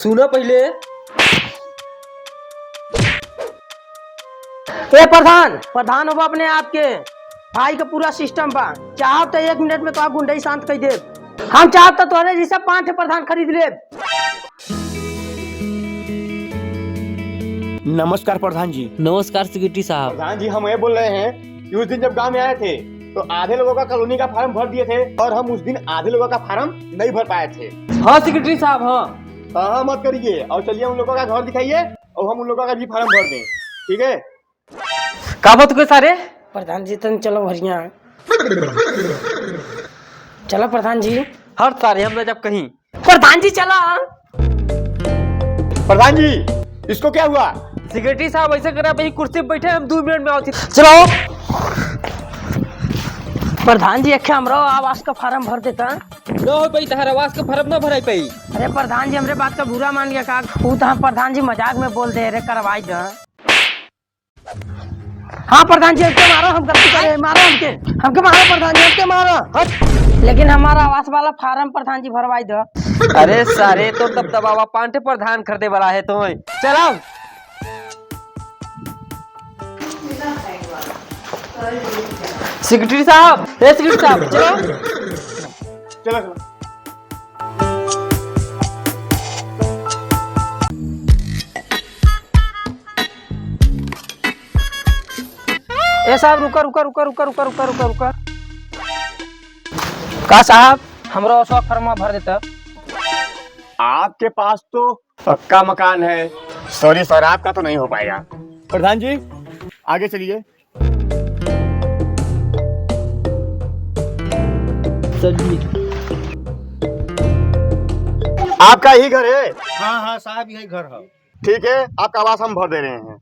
सुनो पहले। ए प्रधान हो अपने आपके भाई का पूरा सिस्टम बा। चाहो तो 1 मिनट में तो आप गुंडई शांत कर दे। हम चाहत तो तोरे जैसा 5 प्रधान खरीद ले। नमस्कार प्रधान जी। नमस्कार सेक्रेटरी साहब। प्रधान जी हम ये बोल रहे हैं कि उस दिन जब गांव में आए थे तो आधे लोगों का कॉलोनी का फार्म भर दिए थे और हम उस दिन आधे लोगों का फार्म नहीं भर पाए थे। हाँ सेक्रेटरी साहब। हाँ हाँ मत करिए और चलिए उन लोगों का घर दिखाइए और हम उन लोगों का भी फार्म भर दें। ठीक है का बात के सारे प्रधान जी तन चलो भरिया चलो प्रधान जी। हर सारे हम जब कहीं प्रधान जी चला। प्रधान जी इसको क्या हुआ? सेक्रेटरी साहब ऐसे करा भाई कुर्सी पे बैठे हम 2 मिनट में आती। चलो प्रधान जी अखे हमरो आवास का फार्म भर देता। न हो पाई तहर आवास का फार्म न भराई पाई। अरे प्रधान जी हमरे बात का बुरा मान गया का वो तो प्रधान जी मजाक में बोल दे रे करवाई दे। हाँ प्रधान जी हमके मारो, हम गलती करे मारो, हमके मारो प्रधान जी, हमके मारो। लेकिन हमारा आवास वाला फार्म प्रधान जी भरवाई दो। अरे सारे तो तब दबावा 5 प्रधान खरीदे वाला है तो चलो। सेक्रेटरी साहब सेक्रेटरी साहब चलो चलो ए साहब रुका रुका रुका रुका रुका रुका रुका रुका का साहब हमरो शौक फरमा भर देता। आपके पास तो पक्का मकान है। सॉरी सर आपका तो नहीं हो पाएगा। प्रधान जी आगे चलिए। आपका ही घर है? हाँ साहब यही घर है। ठीक है आपका आवास हम भर दे रहे हैं।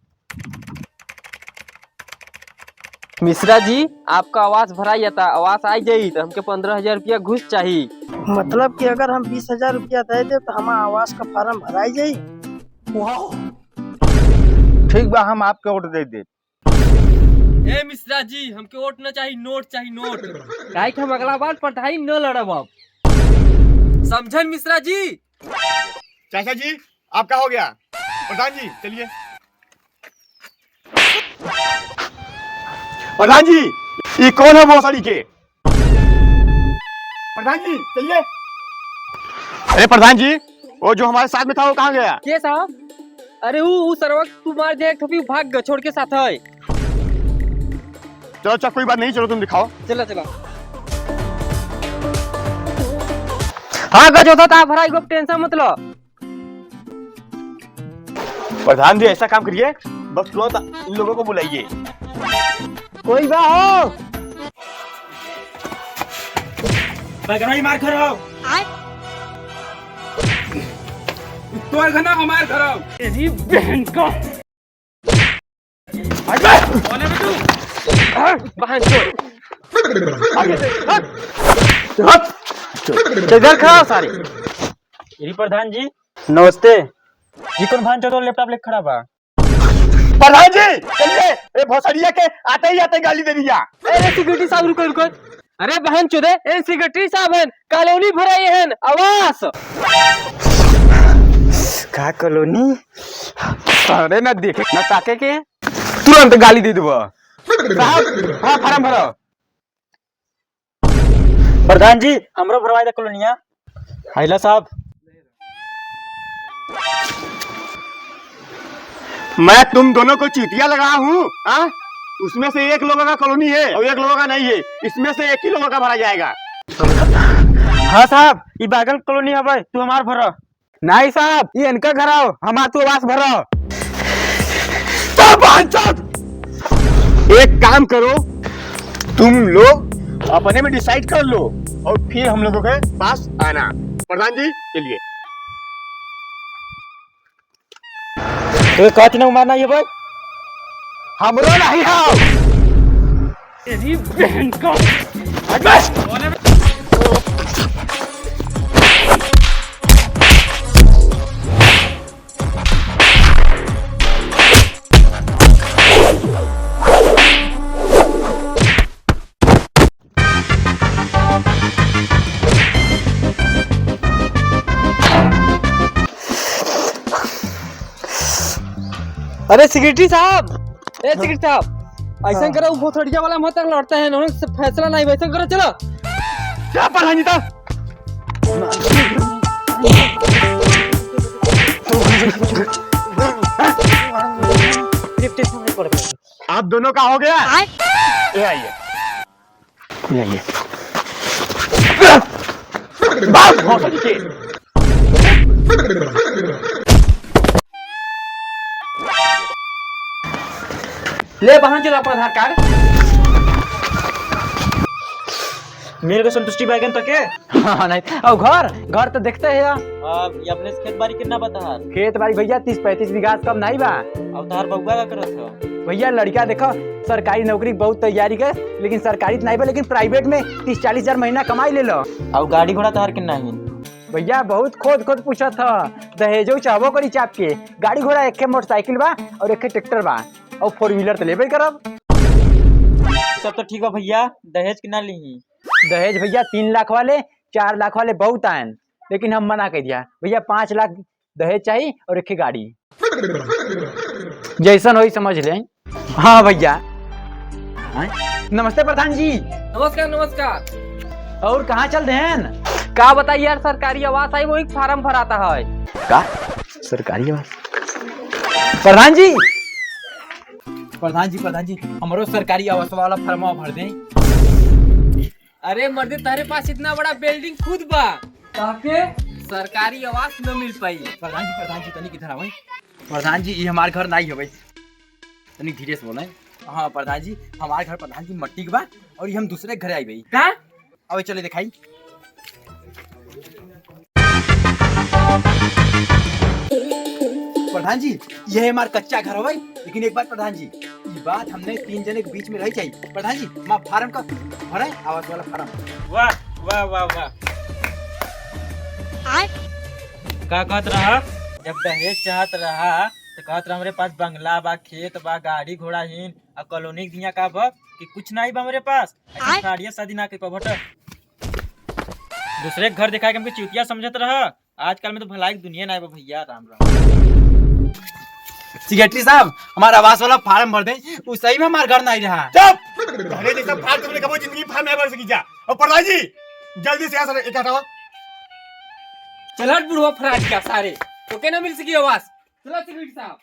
मिश्रा जी आपका आवास भराई जाता, आवास आई जाई तो हमके 15,000 रुपया घुस चाहिए। मतलब कि अगर हम 20,000 रुपया दे दे तो हमारा आवास का फार्म भराई जाई। ठीक बा हम आपके वोट दे दे। ए मिश्रा जी हमके वोट न चाहिए, नोट चाहिए नोट। काहे कि हम अगला बार पढ़ाई न लड़ब अब। समझन मिश्रा जी। चाचा जी आपका हो गया। प्रधान जी चलिए। प्रधान जी ये कौन है भोसड़ी के? प्रधान जी चलिए। अरे प्रधान जी वो जो हमारे साथ में था वो कहाँ गया? के साहब? अरे वो सरवक तू मार दे ठोपी भाग गया छोड़ के साथ है। चलो अच्छा कोई बात नहीं, चलो तुम दिखाओ। चला चला। हाँ गज होता था भराई को टेंशन मत लो। प्रधान जी ऐसा काम करिए बस तुरंत इन लोगों को बुलाइए। कोई बा हो मार खराओ तोर घना हमार खराओ तेरी बहन का कौन है तू? बहन छोड़ आगे से इधर खड़ा सारे। यही प्रधान जी नमस्ते। ये कौन भान चलो लैपटॉप लेके खड़ा बा? प्रधान जी चलिए। ये भोसड़िया के आते गाली दे दिया। अरे सिक्योरिटी साहब रुको रुको। अरे बहन चोदे ए सिक्योरिटी साहब हैं कॉलोनी भराई हैं आवास का कॉलोनी? अरे ना देखे ना ताके के तुरंत गाली दे देबो। साहब हाँ फार्म भरो। प्रधान जी हमरो भरवाई दे कॉलोनिया। हाइला साहब मैं तुम दोनों को चीटियां लगा हूँ। उसमें से एक लोगों का कॉलोनी है और एक लोगों का नहीं है। इसमें से एक ही लोगों का भरा जाएगा। हाँ साहब ये बागल कॉलोनी है भाई तू हमार भरो। नहीं साहब ये इनका घर आओ हमार तू आवास भरो। एक काम करो तुम लोग अपने में डिसाइड कर लो और फिर हम लोगों के पास आना। प्रधान जी चलिए। तो कहती ना मारना ये भाई हमरो नहीं आओ। तेरी बहन का अरे सिक्योरिटी साहब, ए सिक्योरिटी साहब, ऐसा करो वो थोड़िया वाला मत लड़ते हैं, उन्होंने फैसला नहीं वैसा करो, चलो क्या प्रधान जी था? आप दोनों का हो गया? ये आइए, ये आइए। बात बहुत अच्छी। ले बहन चलो अपना आधार कार्ड। मेरे को संतुष्टि बैगन तो के हाँ नहीं, और घर तो देखते हैं यार। अब ये अपने से खेत बाड़ी कितना बता है? खेत बाड़ी भैया 30-35 बीघा कम नहीं बा। अब तार बउआ का करत हो? भैया लड़का देखो सरकारी नौकरी की बहुत तैयारी कर, लेकिन सरकारी तो नहीं बा, लेकिन प्राइवेट में 30-40 हजार महीना कमाई ले लो। अब गाड़ी घोड़ा तार कितना है? भैया बहुत खोद पूछा था, दहेजो चाहबो करी चाप के। गाड़ी घोड़ा एक मोटरसाइकिल बा और एक ट्रैक्टर बा और 4 व्हीलर तो लेबे करब। सब तो ठीक बा भैया, दहेज कितना ली? दहेज भैया 3 लाख वाले 4 लाख वाले बहुत आयन, लेकिन हम मना कर दिया भैया 5 लाख दहेज चाहिए और एक गाड़ी, जैसन हो समझ ले। हाँ भैया। नमस्ते प्रधान जी। नमस्कार नमस्कार। और कहाँ चल रहे हैं? क्या बताइए यार, सरकारी आवास आई, वो एक फार्म भराता है। का सरकारी आवास? प्रधान जी हमारो सरकारी आवास वाला फॉर्म भर दें। अरे मर्दे, तारे पास इतना बड़ा बिल्डिंग खुद बा, ताकि सरकारी आवास न मिल पाई। प्रधान जी तनी किधर आवे? प्रधान जी ये हमार घर नहीं है, तनी धीरे से बोले। हाँ प्रधान जी, हमारे घर प्रधान जी मट्टी के बा और ये हम दूसरे घर आई भाई। का अबे चले दिखाई। प्रधान जी ये है हमारा कच्चा घर हो भाई, लेकिन एक बात प्रधान जी, ये बात हमने 3 जने के बीच में रही चाहिए। प्रधान जी माँ फार्म का भरा है, आवास वाला फार्म। वाह वाह वाह वाह। का कहत रहा? जब दहेज चाहत रहा तो कहत रहा हमारे पास बंगला बा, खेत बा, गाड़ी घोड़ा हिन और कॉलोनी दिया का बा कि कुछ नहीं बा हमारे पास। शादी शादी ना कर पाबट, दूसरे घर दिखा के हमको चुतिया समझत रहा। आजकल में तो भलाई की दुनिया नहीं बा भैया। राम राम। सेक्रेटरी साहब हमारा आवास वाला फार्म भर दें, उस सही में हमारा घर नहीं रहा। चुप! अरे जैसा फाड़ तुमने कभी जिंदगी फाड़ नहीं भर सकी जा। और प्रधान जी जल्दी से यहाँ से इकट्ठा हो। चल हट बुढ़वा फराज क्या सारे, तो क्या ना मिल सकी आवास। चलो सिक्योरिटी साहब।